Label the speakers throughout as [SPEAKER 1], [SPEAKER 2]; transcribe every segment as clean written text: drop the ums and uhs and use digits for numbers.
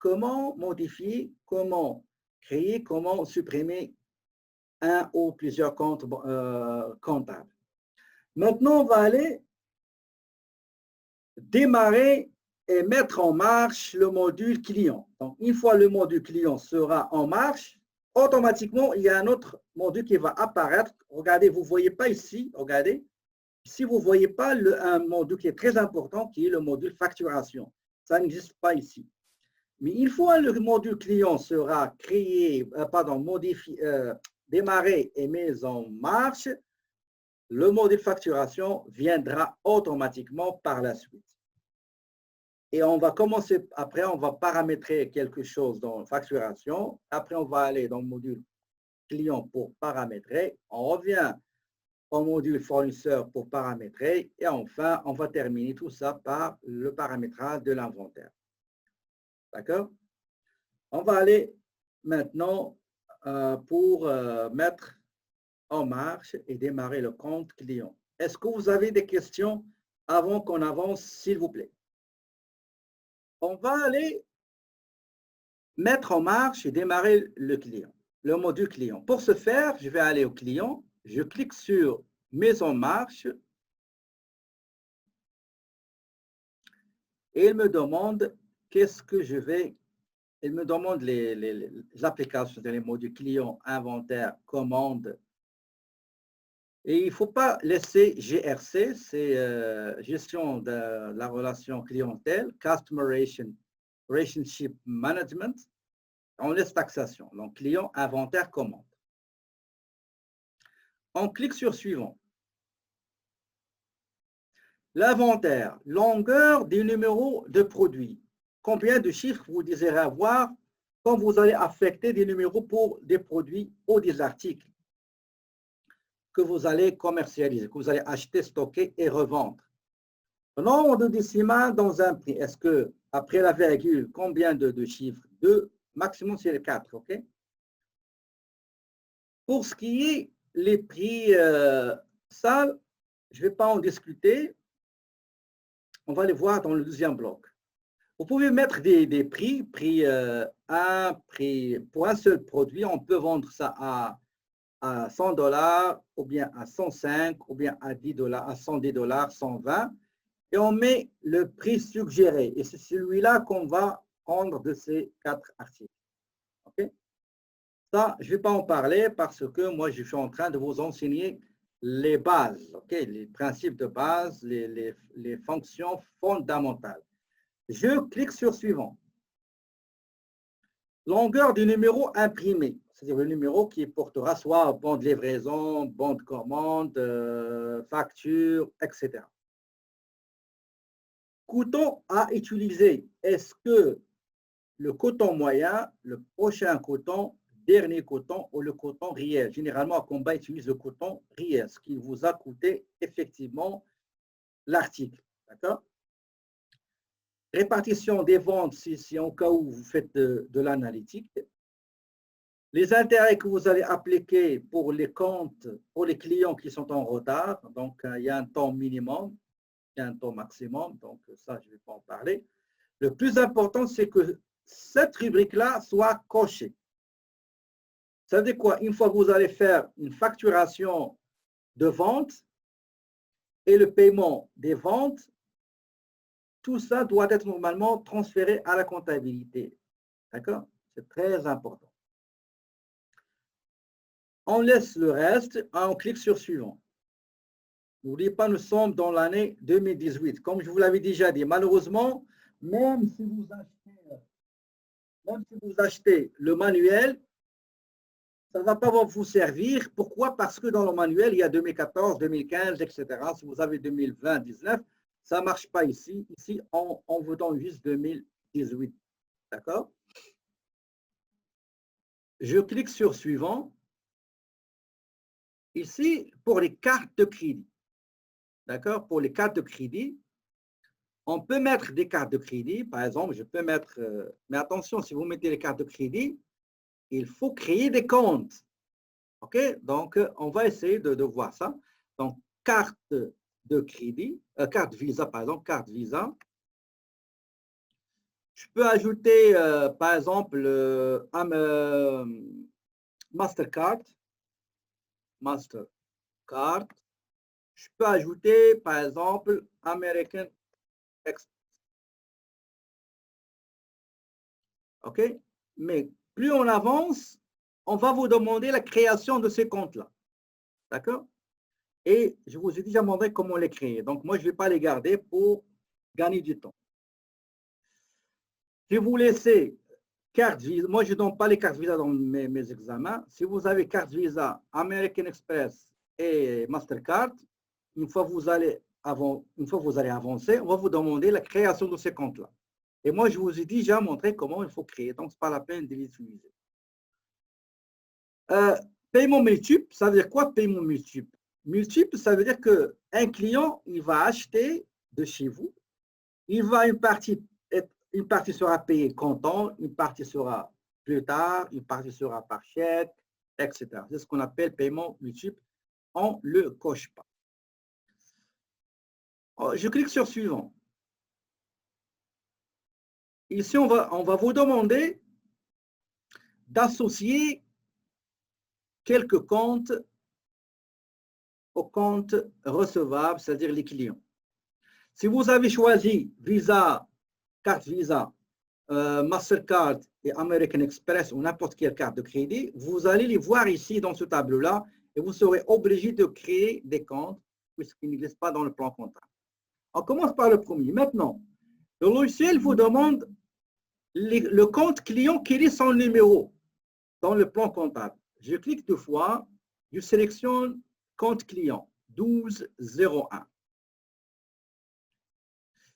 [SPEAKER 1] comment modifier, comment créer, comment supprimer un ou plusieurs comptes comptables. Maintenant, on va aller démarrer et mettre en marche le module client. Donc, une fois le module client sera en marche, automatiquement, il y a un autre module qui va apparaître. Regardez, vous ne voyez pas ici, regardez. Ici, vous ne voyez pas un module qui est très important, qui est le module facturation. Ça n'existe pas ici. Mais une fois le module client sera créé, modifié, démarré et mis en marche, le module facturation viendra automatiquement par la suite. Et on va commencer, après, on va paramétrer quelque chose dans facturation. Après, on va aller dans le module client pour paramétrer. On revient au module fournisseur pour paramétrer. Et enfin, on va terminer tout ça par le paramétrage de l'inventaire. D'accord? On va aller maintenant pour mettre en marche et démarrer le compte client. Est-ce que vous avez des questions avant qu'on avance, s'il vous plaît? On va aller mettre en marche et démarrer le client, le module client. Pour ce faire, je vais aller au client, je clique sur Mise en marche et il me demande qu'est-ce que je vais. Il me demande les applications, les modules client, inventaire, commande. Et il ne faut pas laisser GRC, c'est gestion de la relation clientèle, Customer Relationship Management. On laisse taxation. Donc, client, inventaire, commande. On clique sur suivant. L'inventaire, longueur des numéros de produits. Combien de chiffres vous désirez avoir quand vous allez affecter des numéros pour des produits ou des articles que vous allez commercialiser, que vous allez acheter, stocker et revendre. Nombre de décimales dans un prix. Est-ce que, après la virgule, combien de chiffres? 2, maximum c'est le 4, OK? Pour ce qui est les prix, ça, je ne vais pas en discuter. On va les voir dans le deuxième bloc. Vous pouvez mettre des prix, prix pour un seul produit, on peut vendre ça à $100 ou bien à 105 ou bien à $10, à $110, 120 et on met le prix suggéré et c'est celui-là qu'on va prendre de ces 4 articles. Okay? Ça, je ne vais pas en parler parce que moi, je suis en train de vous enseigner les bases, okay? Les principes de base, les fonctions fondamentales. Je clique sur suivant. Longueur du numéro imprimé, c'est-à-dire le numéro qui portera soit bon de livraison, bon de commande, facture, etc. Coton à utiliser. Est-ce que le coton moyen, le prochain coton, dernier coton ou le coton réel? Généralement, Comba utilise le coton réel, ce qui vous a coûté effectivement l'article. D'accord? Répartition des ventes, si en cas où vous faites de l'analytique. Les intérêts que vous allez appliquer pour les comptes, pour les clients qui sont en retard. Donc, il y a un temps minimum, il y a un temps maximum. Donc, ça, je ne vais pas en parler. Le plus important, c'est que cette rubrique-là soit cochée. Ça veut dire quoi? Une fois que vous allez faire une facturation de vente et le paiement des ventes, tout ça doit être normalement transféré à la comptabilité. D'accord? C'est très important. On laisse le reste, on clique sur suivant. N'oubliez pas, nous sommes dans l'année 2018. Comme je vous l'avais déjà dit, malheureusement, même si vous achetez le manuel, ça ne va pas vous servir. Pourquoi? Parce que dans le manuel, il y a 2014, 2015, etc. Si vous avez 2020, 2019, ça ne marche pas ici. Ici, on vous donne juste 2018. D'accord? Je clique sur suivant. Ici, pour les cartes de crédit. D'accord? Pour les cartes de crédit, on peut mettre des cartes de crédit. Par exemple, je peux mettre... mais attention, si vous mettez les cartes de crédit, il faut créer des comptes. OK? Donc, on va essayer de voir ça. Donc, carte de crédit, carte Visa, par exemple, carte Visa. Je peux ajouter, par exemple, Mastercard. Mastercard. Je peux ajouter, par exemple, American Express. OK? Mais plus on avance, on va vous demander la création de ces comptes-là. D'accord? Et je vous ai déjà montré comment les créer. Donc, moi, je ne vais pas les garder pour gagner du temps. Si vous laissez carte Visa, moi, je ne donne pas les cartes Visa dans mes examens. Si vous avez carte Visa, American Express et Mastercard, une fois que vous allez avancer, on va vous demander la création de ces comptes-là. Et moi, je vous ai déjà montré comment il faut créer. Donc, ce n'est pas la peine de les utiliser. Paiement multiple, ça veut dire quoi, paiement multiple? Multiple, ça veut dire qu'un client, il va acheter de chez vous, une partie sera payée comptant, une partie sera plus tard, une partie sera par chèque, etc. C'est ce qu'on appelle paiement multiple. On ne le coche pas. Je clique sur suivant. Ici, on va vous demander d'associer quelques comptes aux comptes recevables, c'est-à-dire les clients. Si vous avez choisi Visa, carte Visa, Mastercard et American Express ou n'importe quelle carte de crédit, vous allez les voir ici dans ce tableau-là et vous serez obligé de créer des comptes puisqu'ils n'existent pas dans le plan comptable. On commence par le premier. Maintenant, le logiciel vous demande le compte client, quel est son numéro dans le plan comptable. Je clique deux fois, je sélectionne compte client 1201.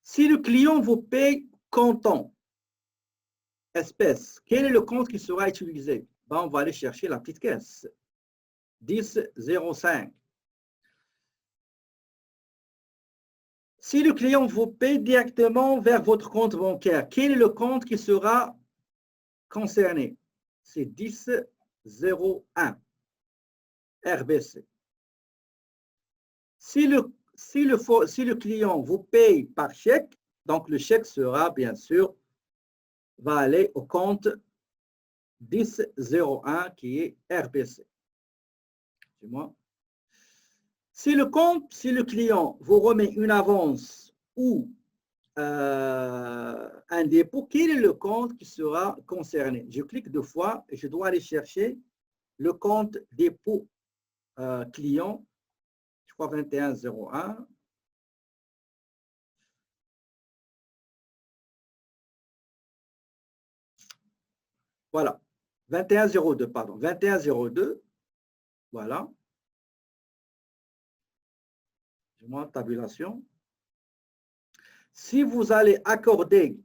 [SPEAKER 1] Si le client vous paye comptant, espèce, quel est le compte qui sera utilisé? On va aller chercher la petite caisse. 10,05. Si le client vous paye directement vers votre compte bancaire, quel est le compte qui sera concerné? C'est 10,01. RBC. Si le client vous paye par chèque, donc le chèque sera bien sûr, va aller au compte 10,01 qui est RBC. Si le client vous remet une avance ou un dépôt, quel est le compte qui sera concerné? Je clique deux fois et je dois aller chercher le compte dépôt client, je crois 21,01. Voilà, 21,02, pardon, 21,02, voilà. Je monte tabulation. Si vous allez accorder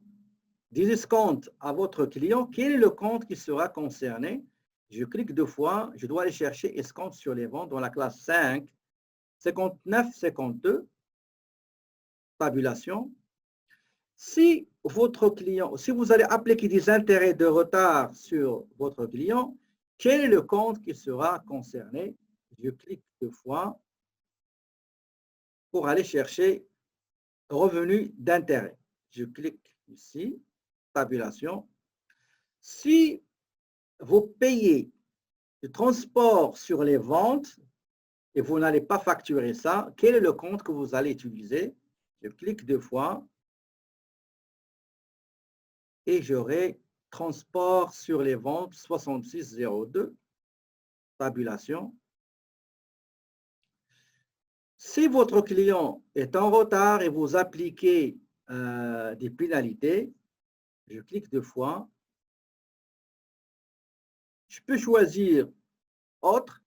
[SPEAKER 1] des escomptes à votre client, quel est le compte qui sera concerné? Je clique deux fois, je dois aller chercher escompte sur les ventes dans la classe 5, 59, 52, tabulation. Si votre client, si vous allez appliquer des intérêts de retard sur votre client, quel est le compte qui sera concerné? Je clique deux fois pour aller chercher revenu d'intérêt. Je clique ici, tabulation. Si vous payez le transport sur les ventes et vous n'allez pas facturer ça, quel est le compte que vous allez utiliser? Je clique deux fois et j'aurai transport sur les ventes 6602, tabulation. Si votre client est en retard et vous appliquez des pénalités, je clique deux fois. Je peux choisir autre,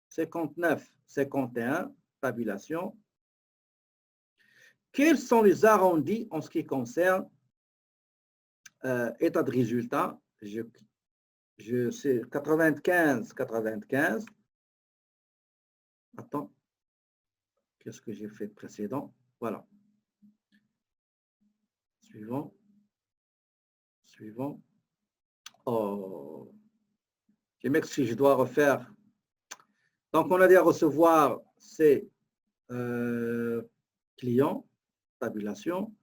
[SPEAKER 1] 59, 51, tabulation. Quels sont les arrondis en ce qui concerne état de résultat? C'est 95, 95. Attends, qu'est-ce que j'ai fait précédent? Voilà. Suivant. Suivant. Oh, je m'excuse, je dois refaire. Donc, on a dit à recevoir ces clients, tabulation.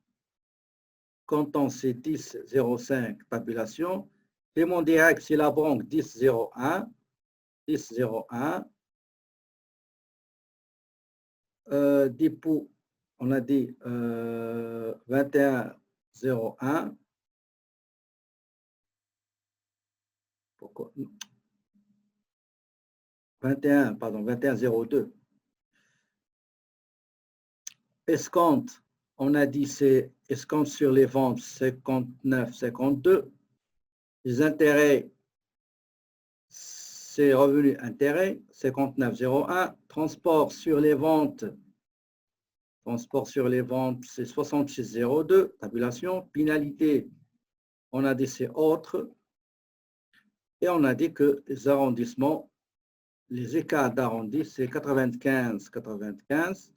[SPEAKER 1] comptant, c'est 10,05 tabulation. Paiement direct, c'est la banque 10,01. 10,01. Dépôt, on a dit 21,01. Pourquoi? 21, pardon, 21,02. Escompte, on a dit c'est escompte sur les ventes 59,52. Les intérêts, c'est revenu intérêt 59,01. Transport sur les ventes, c'est 66,02. Tabulation. Pénalité, on a dit c'est autre. Et on a dit que les arrondissements, les écarts d'arrondi, c'est 95,95.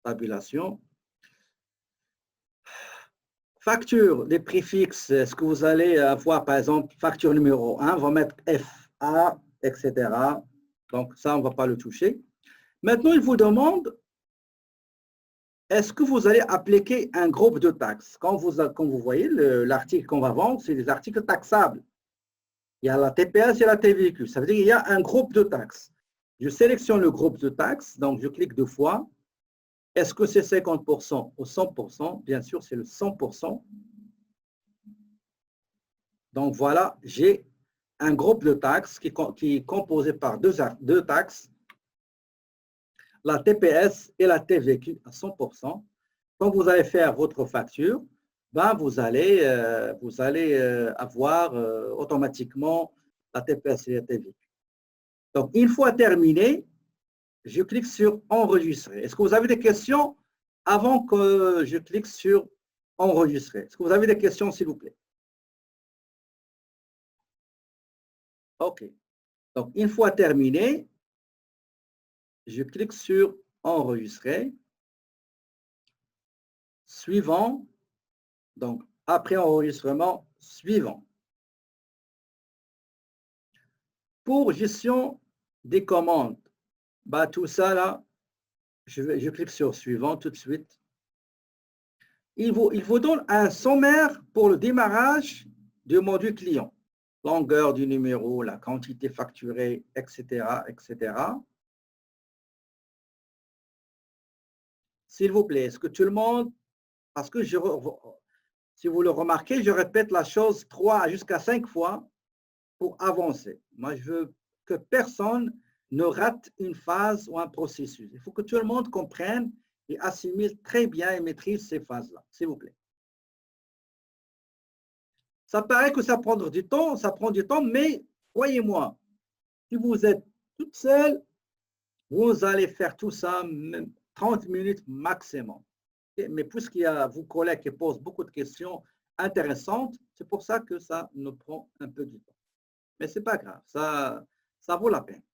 [SPEAKER 1] Tabulation. Facture, les préfixes, est-ce que vous allez avoir, par exemple, facture numéro 1, on va mettre FA, etc. Donc, ça, on ne va pas le toucher. Maintenant, il vous demande, est-ce que vous allez appliquer un groupe de taxes? Comme vous voyez, l'article qu'on va vendre, c'est des articles taxables. Il y a la TPS et la TVQ. Ça veut dire qu'il y a un groupe de taxes. Je sélectionne le groupe de taxes, donc je clique 2 fois. Est-ce que c'est 50% ou 100%? Bien sûr, c'est le 100%. Donc, voilà, j'ai un groupe de taxes qui est composé par deux taxes, la TPS et la TVQ à 100%. Quand vous allez faire votre facture, ben vous allez avoir automatiquement la TPS et la TVQ. Donc, une fois terminé, je clique sur enregistrer. Est-ce que vous avez des questions avant que je clique sur enregistrer? Est-ce que vous avez des questions, s'il vous plaît? OK. Donc, une fois terminé, je clique sur enregistrer. Suivant. Donc, après enregistrement, suivant. Pour gestion des commandes, bah, tout ça là, je clique sur suivant tout de suite. Il vous donne un sommaire pour le démarrage du module client. Longueur du numéro, la quantité facturée, etc., etc. S'il vous plaît, est-ce que tout le monde, parce que si vous le remarquez, je répète la chose 3 jusqu'à 5 fois pour avancer. Moi, je veux que personne ne rate une phase ou un processus. Il faut que tout le monde comprenne et assimile très bien et maîtrise ces phases-là, s'il vous plaît. Ça paraît que ça prend du temps, mais croyez-moi, si vous êtes toute seule, vous allez faire tout ça 30 minutes maximum. Mais puisqu'il y a vos collègues qui posent beaucoup de questions intéressantes, c'est pour ça que ça nous prend un peu du temps. Mais ce n'est pas grave, ça vaut la peine.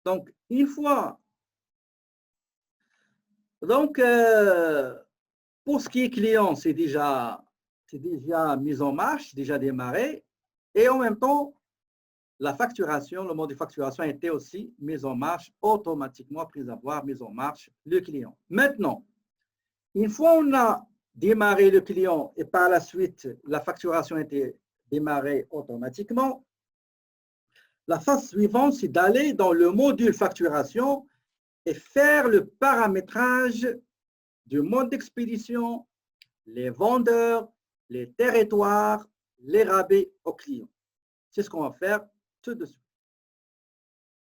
[SPEAKER 1] Donc, une fois, donc, pour ce qui est client, c'est déjà mis en marche, déjà démarré. Et en même temps, la facturation, le mode de facturation a été aussi mis en marche automatiquement après avoir mis en marche le client. Maintenant, une fois on a démarré le client et par la suite, la facturation a été démarrée automatiquement, la phase suivante, c'est d'aller dans le module facturation et faire le paramétrage du mode d'expédition, les vendeurs, les territoires, les rabais aux clients. C'est ce qu'on va faire tout de suite.